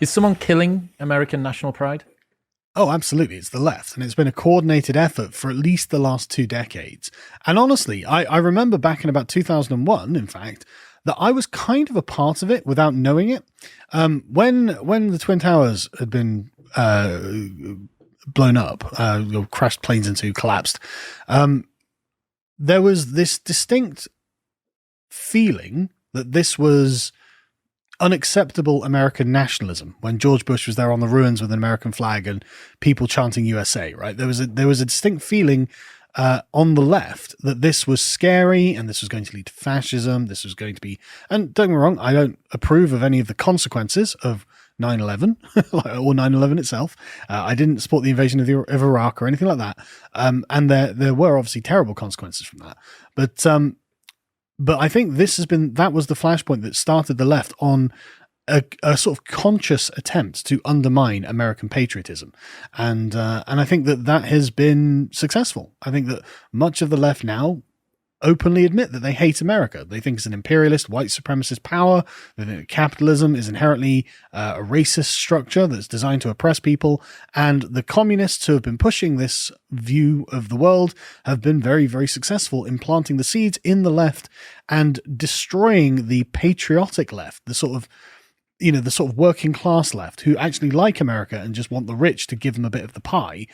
Is someone killing American national pride? Oh, absolutely. It's the left. And it's been a coordinated effort for at least the last 2 decades. And honestly, I remember back in about 2001, in fact, that I was kind of a part of it without knowing it. When the Twin Towers had been blown up, crashed planes into, collapsed, there was this distinct feeling that this was unacceptable American nationalism when George Bush was there on the ruins with an American flag and people chanting USA, right? There was a distinct feeling on the left that this was scary and this was going to lead to fascism. This was going to be, and don't get me wrong, I don't approve of any of the consequences of 9/11 or 9/11 itself. I didn't support the invasion of Iraq or anything like that. And there were obviously terrible consequences from that. But I think that was the flashpoint that started the left on a sort of conscious attempt to undermine American patriotism. And I think that has been successful. I think that much of the left now openly admit that they hate America. They think it's an imperialist, white supremacist power. They think that capitalism is inherently a racist structure that's designed to oppress people. And the communists who have been pushing this view of the world have been very, very successful in planting the seeds in the left and destroying the patriotic left, the sort of working class left who actually like America and just want the rich to give them a bit of the pie.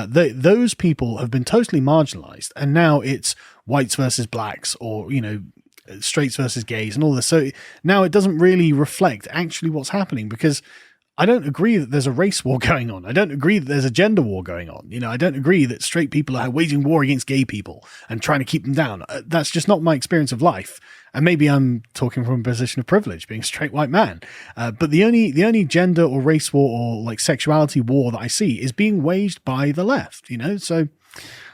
Those people have been totally marginalized. And now it's whites versus blacks or, straights versus gays and all this. So now it doesn't really reflect actually what's happening, because I don't agree that there's a race war going on. I don't agree that there's a gender war going on. I don't agree that straight people are waging war against gay people and trying to keep them down. That's just not my experience of life. And maybe I'm talking from a position of privilege, being a straight white man. But the only gender or race war or like sexuality war that I see is being waged by the left. So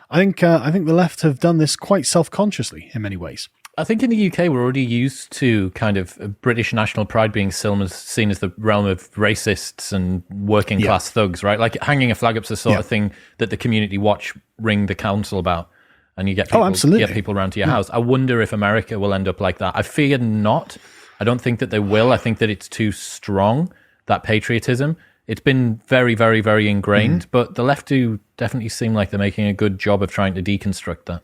I think the left have done this quite self-consciously in many ways. I think in the UK, we're already used to kind of British national pride being seen as the realm of racists and working class thugs, right? Like hanging a flag up's the sort of thing that the community watch ring the council about, and you get people around to your house. I wonder if America will end up like that. I fear not. I don't think that they will. I think that it's too strong, that patriotism. It's been very, very, very ingrained, but the left do definitely seem like they're making a good job of trying to deconstruct that.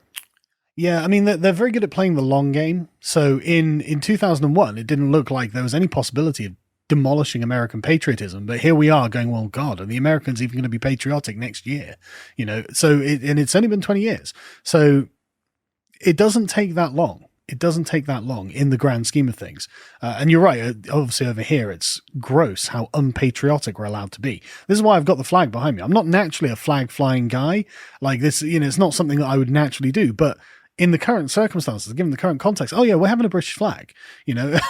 Yeah, I mean, they're very good at playing the long game. So in 2001, it didn't look like there was any possibility of demolishing American patriotism. But here we are going, well, God, are the Americans even going to be patriotic next year? So it's only been 20 years. So it doesn't take that long. It doesn't take that long in the grand scheme of things. And you're right. Obviously over here, it's gross how unpatriotic we're allowed to be. This is why I've got the flag behind me. I'm not naturally a flag flying guy like this. It's not something that I would naturally do, but in the current circumstances, given the current context, oh yeah, we're having a British flag, and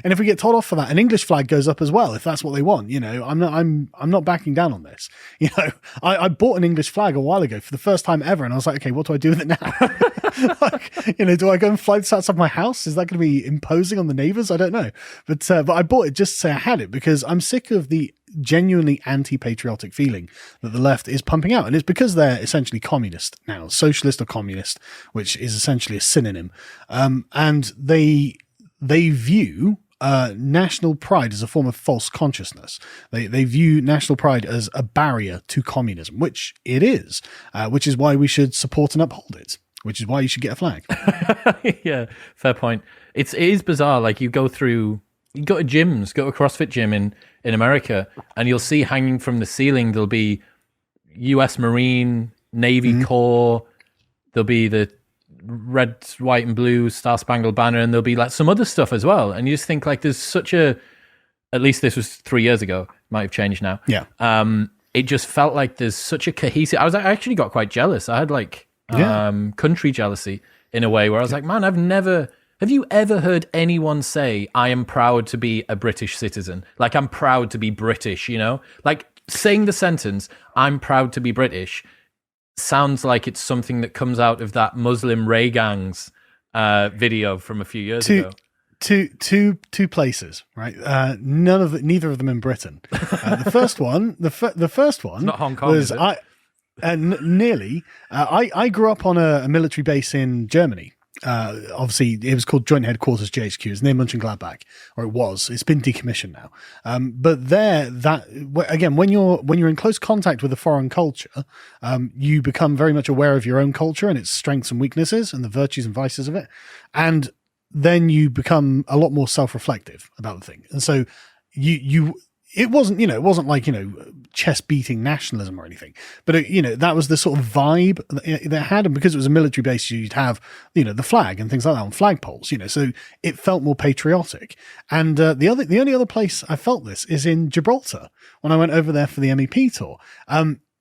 if we get told off for that, an English flag goes up as well if that's what they want. I'm not backing down on this. I bought an English flag a while ago for the first time ever, and I was like, okay, what do I do with it now? Do I go and fly this outside my house? Is that going to be imposing on the neighbours? I don't know, but I bought it just to say I had it because I'm sick of the genuinely anti-patriotic feeling that the left is pumping out, and it's because they're essentially communist now, socialist or communist, which is essentially a synonym, and they view national pride as a form of false consciousness. They view national pride as a barrier to communism, which it is, which is why we should support and uphold it, which is why you should get a flag. Yeah, fair point. It is bizarre. Like you go to gyms, go to a CrossFit gym in America, and you'll see hanging from the ceiling, there'll be US Marine, Navy Corps, there'll be the red, white, and blue Star Spangled Banner, and there'll be like some other stuff as well. And you just think like there's such at least this was 3 years ago, might have changed now. Yeah. It just felt like there's such a cohesive, I actually got quite jealous. I had like country jealousy in a way where I was like, man, have you ever heard anyone say, I am proud to be a British citizen? Like, I'm proud to be British, Like, saying the sentence, I'm proud to be British, sounds like it's something that comes out of that Muslim Ray Gangs video from a few years ago. Two places, right? Neither of them in Britain. The first one, the first one, it's not Hong Kong, was is it? Nearly. I grew up on a military base in Germany. obviously it was called Joint Headquarters JHQ. It's near Mönchengladbach, or it was. It's been decommissioned now. But there, again, when you're in close contact with a foreign culture, you become very much aware of your own culture and its strengths and weaknesses and the virtues and vices of it, and then you become a lot more self-reflective about the thing. And so it wasn't like, chest beating nationalism or anything, but that was the sort of vibe that it had. And because it was a military base, you'd have, the flag and things like that on flagpoles, so it felt more patriotic. And the only other place I felt this is in Gibraltar when I went over there for the MEP tour.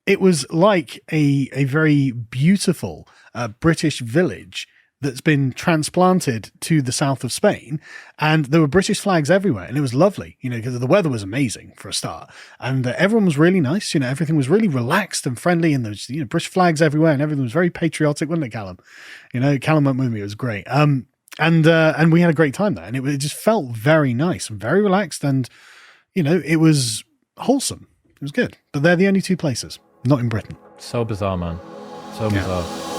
It was like a very beautiful British village that's been transplanted to the south of Spain, and there were British flags everywhere, and it was lovely, because the weather was amazing for a start, and everyone was really nice, everything was really relaxed and friendly, and there was, British flags everywhere, and everything was very patriotic, wasn't it, Callum? Callum went with me, it was great. And we had a great time there, and it just felt very nice and very relaxed, and, it was wholesome. It was good. But they're the only two places, not in Britain. So bizarre, man. So bizarre.